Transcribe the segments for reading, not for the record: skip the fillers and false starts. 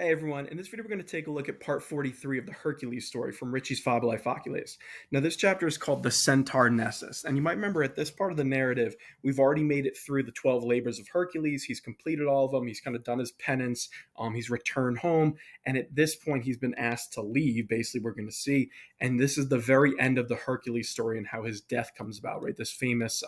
Hey everyone, in this video we're going to take a look at part 43 of the Hercules story from Ritchie's Fabulae Faciles. Now this chapter is called the Centaur Nessus, and you might remember at this part of the narrative, we've already made it through the 12 labors of Hercules. He's completed all of them, he's kind of done his penance, he's returned home, and at this point he's been asked to leave, basically we're going to see, and this is the very end of the Hercules story and how his death comes about, right? This famous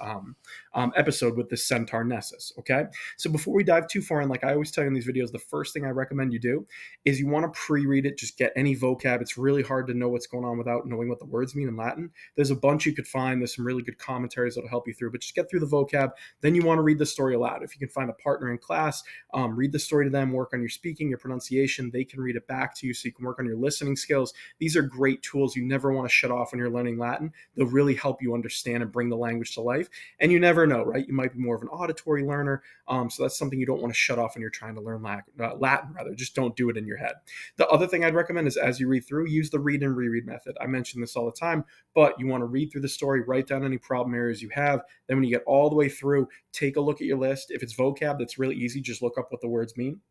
episode with the Centaur Nessus, okay? So before we dive too far in, like I always tell you in these videos, the first thing I recommend you do is you want to pre-read it, just get any vocab. It's really hard to know what's going on without knowing what the words mean in Latin. There's a bunch you could find. There's some really good commentaries that'll help you through, but just get through the vocab. Then you want to read the story aloud. If you can find a partner in class, read the story to them, work on your speaking, your pronunciation. They can read it back to you so you can work on your listening skills. These are great tools you never want to shut off when you're learning Latin. They'll really help you understand and bring the language to life. And you never know, right? You might be more of an auditory learner. So that's something you don't want to shut off when you're trying to learn Latin, rather. Just don't do it in your head. The other thing I'd recommend is as you read through, use the read and reread method. I mention this all the time, but you want to read through the story, write down any problem areas you have. Then when you get all the way through, take a look at your list. If it's vocab, that's really easy. Just look up what the words mean.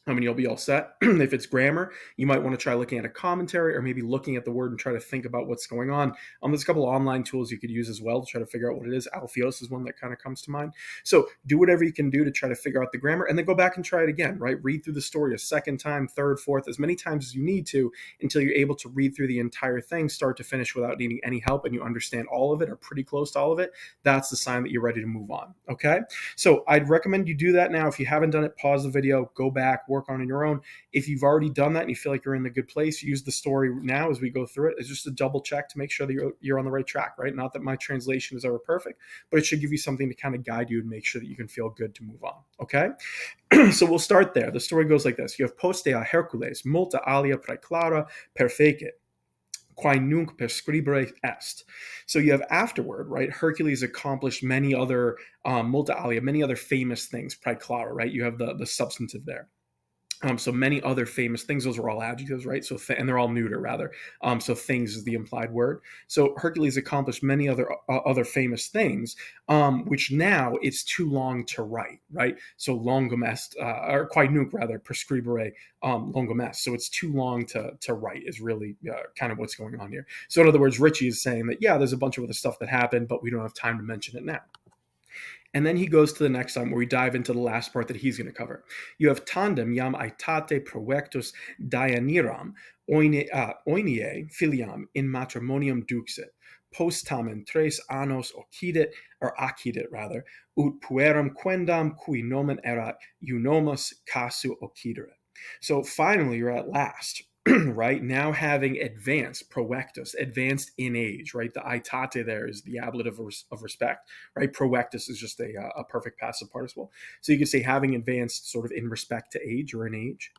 You'll be all set. If it's grammar, you might want to try looking at a commentary or maybe looking at the word and try to think about what's going on. There's a couple of online tools you could use as well to try to figure out what it is. Alpheos is one that kind of comes to mind. So do whatever you can do to try to figure out the grammar and then go back and try it again, right? Read through the story a second time, third, fourth, as many times as you need to until you're able to read through the entire thing, start to finish without needing any help, and you understand all of it or pretty close to all of it. That's the sign that you're ready to move on, okay? So I'd recommend you do that now. If you haven't done it, pause the video, go back, work on it on your own. If you've already done that and you feel like you're in the good place, use the story now as we go through it. It's just a double check to make sure that you're on the right track, right? Not that my translation is ever perfect, but it should give you something to kind of guide you and make sure that you can feel good to move on, okay? So we'll start there. The story goes like this. You have postea Hercules, multa alia praeclara perfecit, quae nunc prescribere est. So you have afterward, right? Hercules accomplished many other multa alia, many other famous things, praeclara, right? You have the substantive there. So many other famous things. Those are all adjectives, right? So and they're all neuter, rather. So things is the implied word. So Hercules accomplished many other famous things, which now it's too long to write, right? So longum est, or quae nunc, rather, prescribere longum est. So it's too long to write is really kind of what's going on here. So in other words, Ritchie is saying that, yeah, there's a bunch of other stuff that happened, but we don't have time to mention it now. And then he goes to the next time where we dive into the last part that he's going to cover. You have tandem jam aetate proectus Deianiram oinie filiam in matrimonium duxit. Post tamen tres annos occidit, or accidit rather, ut puerum quendam cui nomen erat eunomus casu occidere. So finally, you're at last. Right, now having advanced, proectus, advanced in age, right? The aitate there is the ablative of respect, right? Proectus is just a perfect passive participle. So you could say having advanced sort of in respect to age or in age.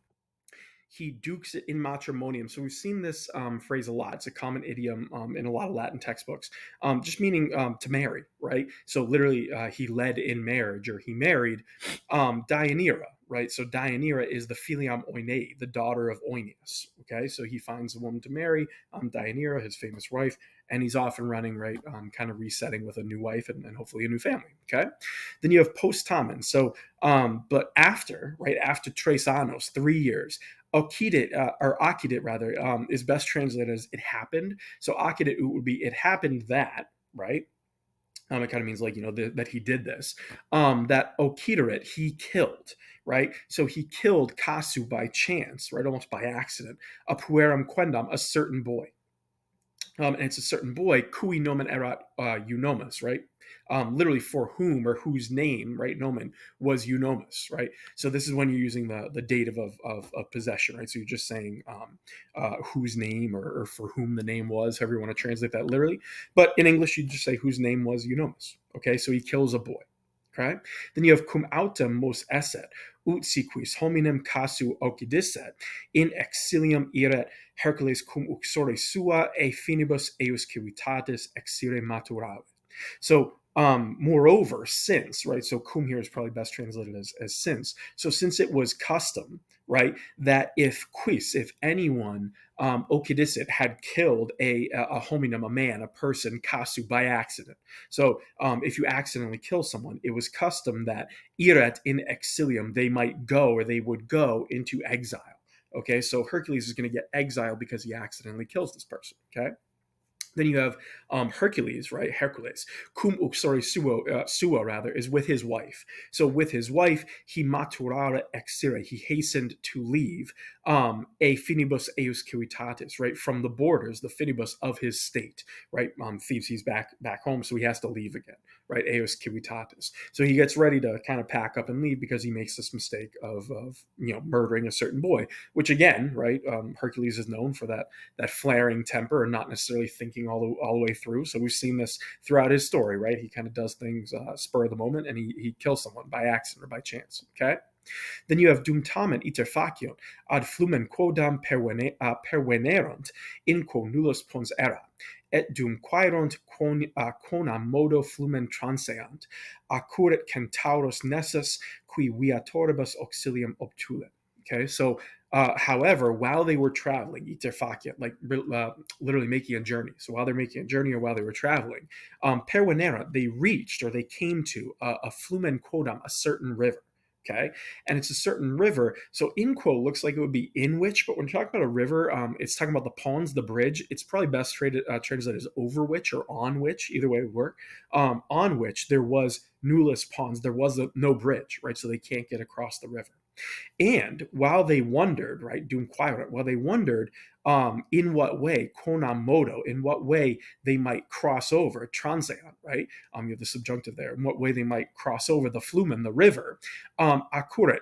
He dukes it in matrimonium. So we've seen this phrase a lot. It's a common idiom in a lot of Latin textbooks, just meaning to marry, right? So literally he led in marriage or he married Deianira, right? So Deianira is the filiam oinei, the daughter of Oeneus, okay? So he finds a woman to marry, Deianira, his famous wife, and he's off and running, right? Kind of resetting with a new wife and hopefully a new family, okay? Then you have post tamen. So, but after, right, after tres annos, 3 years, occidit, or accidit rather, is best translated as it happened. So accidit would be it happened that, right? It kind of means like, that he did this. That occiderit, he killed, right? So he killed casu by chance, right? Almost by accident. A puerum quendam, a certain boy. And it's a certain boy, cui nomen erat eunomus, right? Literally for whom or whose name, right? Nomen was eunomus, right? So this is when you're using the dative of possession, right? So you're just saying whose name or for whom the name was, however you want to translate that literally. But in English, you just say whose name was eunomus, okay? So he kills a boy. Okay. Then you have cum autem mos esset, ut siquis hominem casu occidisset, in exilium iret Hercules cum uxore sua e finibus eius civitatis exire maturavit. So, moreover, since, right? So cum here is probably best translated as since. So since it was custom, right, that if anyone, occidisset, had killed a hominem, a man, a person, casu, by accident. So if you accidentally kill someone, it was custom that iret in exilium, they might go or they would go into exile. Okay, so Hercules is going to get exiled because he accidentally kills this person. Okay. Then you have Hercules, right? Hercules, cum uxori suo rather, is with his wife. So with his wife, he maturare exire, he hastened to leave a finibus eius civitatis, right, from the borders, the finibus of his state, right? Thebes, he's back home, so he has to leave again, right? Eius civitatis. So he gets ready to kind of pack up and leave because he makes this mistake of murdering a certain boy, which again, right? Hercules is known for that flaring temper and not necessarily thinking all the way through. So we've seen this throughout his story, right? He kind of does things spur of the moment, and he kills someone by accident or by chance. Okay. Then you have dum tamen iter facion ad flumen quodam pervenerunt in quo nullus pons era, et dum quaerunt quonam modo flumen transeant, accurret Centaurus Nessus qui viatoribus auxilium obtulit. Okay, so however, while they were traveling, iter faciat, like literally making a journey. So while they're making a journey or while they were traveling, pervenera, they reached or they came to a flumen quodam, a certain river. Okay, and it's a certain river. So in quo looks like it would be in which, but when you're talking about a river, it's talking about the ponds, the bridge. It's probably best translated as over which or on which, either way would work. On which there was nullus ponds, there was no bridge, right? So they can't get across the river. And while they wondered, right, dum quaerunt, while they wondered in what way, quonam modo, in what way they might cross over, transeant, right? You have the subjunctive there, in what way they might cross over the flumen, the river, accurret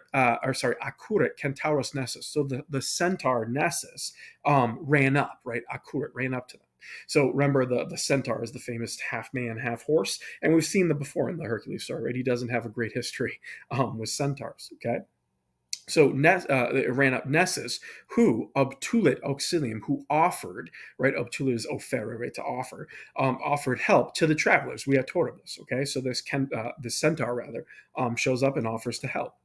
Centaurus Nessus. So the Centaur Nessus ran up, right? Accurret, ran up to them. So remember, the centaur is the famous half man, half horse, and we've seen them before in the Hercules story, right? He doesn't have a great history with centaurs, okay? So it ran up Nessus, who obtulit auxilium, who offered, right? Obtulit is offerere, right? To offer, offered help to the travelers. We have toribus, okay? So this centaur rather shows up and offers to help.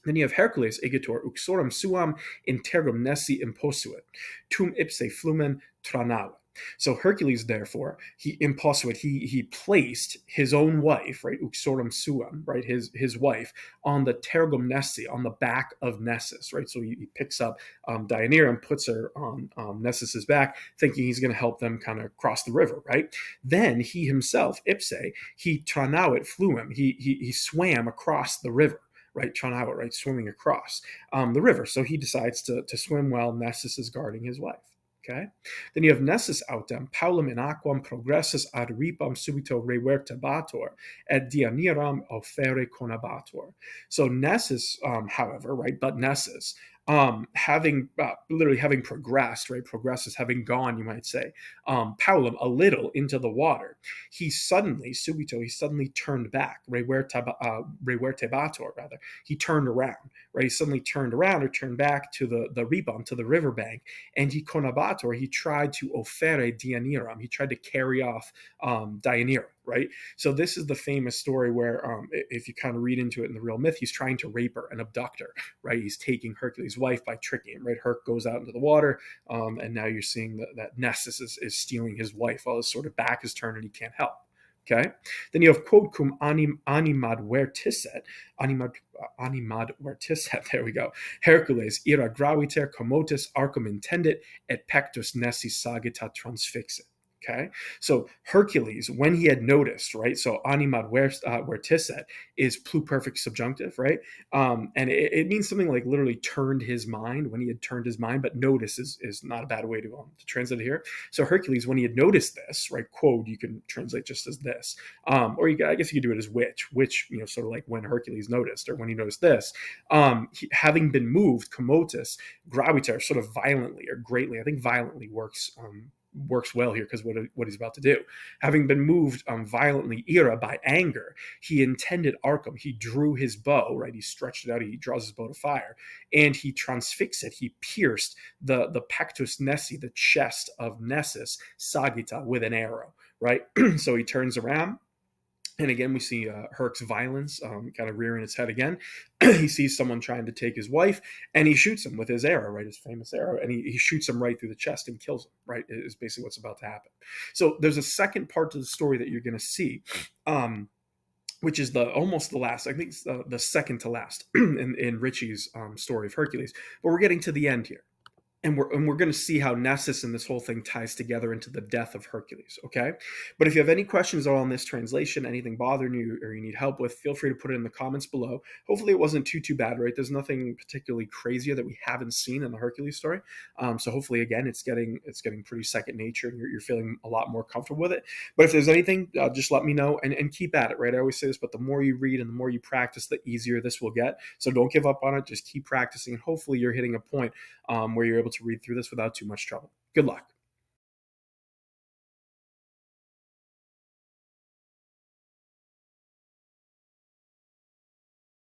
Then you have Hercules, egitor, uxorum suam intergum nessi imposuit, tum ipse flumen tranavit. So Hercules, therefore, he placed his own wife, right, uxorum suam, right, his wife, on the tergum nessi, on the back of Nessus, right. So he picks up Deianira and puts her on Nessus's back, thinking he's going to help them kind of cross the river, right. Then he himself, ipse, he tranavit fluem, he swam across the river. Right, tranavit, right, swimming across the river. So he decides to swim while Nessus is guarding his wife. Okay. Then you have Nessus autem, Paulum in aquam progressus ad ripam subito revertebator, et Deianiram offere conabator. So Nessus, however, right, but Nessus, literally having progressed, right, progresses, having gone, you might say, Paulum, a little into the water, he suddenly turned back, revertebator, rather, he turned around, right, he suddenly turned around or turned back to the ribam, to the riverbank, and he conabator, he tried to offere Deianiram, he tried to carry off Deianira, right? So this is the famous story where, if you kind of read into it in the real myth, he's trying to rape her and abduct her, right? He's taking Hercules' wife by tricking him, right? Herc goes out into the water, and now you're seeing that Nessus is stealing his wife while his sort of back is turned and he can't help. Okay, then you have quod cum animad vertiset, there we go. Hercules ira graviter commotus arcum intendit, et pectus nessi sagita transfixit. Okay, so Hercules, when he had noticed, right? So animad vertiset is pluperfect subjunctive, right? And it means something like literally turned his mind, when he had turned his mind, but notice is not a bad way to translate it here. So Hercules, when he had noticed this, right? Quod, you can translate just as this, or I guess you could do it as which, sort of like when Hercules noticed, or when he noticed this, having been moved, commotus, graviter, sort of violently or greatly. I think violently works well here because what he's about to do. Having been moved violently ira by anger, he intended arcum, he drew his bow, right? He stretched it out, he draws his bow to fire, and he transfixed, he pierced the pectus nessi, the chest of Nessus, sagita, with an arrow, right? So he turns around. And again, we see Herc's violence kind of rearing its head again. He sees someone trying to take his wife, and he shoots him with his arrow, right, his famous arrow, and he shoots him right through the chest and kills him, right, is basically what's about to happen. So there's a second part to the story that you're going to see. which is the almost the last. I think it's the second to last in Ritchie's story of Hercules. But we're getting to the end here, and we're going to see how Nessus and this whole thing ties together into the death of Hercules. Okay, but if you have any questions at all on this translation, anything bothering you or you need help with, feel free to put it in the comments below. Hopefully, it wasn't too bad, right? There's nothing particularly crazier that we haven't seen in the Hercules story. So hopefully, again, it's getting pretty second nature, and you're feeling a lot more comfortable with it. But if there's anything, just let me know and keep at it, right? I always say this, but the more you read and the more you practice, the easier this will get. So don't give up on it. Just keep practicing, and hopefully, you're hitting a point where you're able to read through this without too much trouble. Good luck.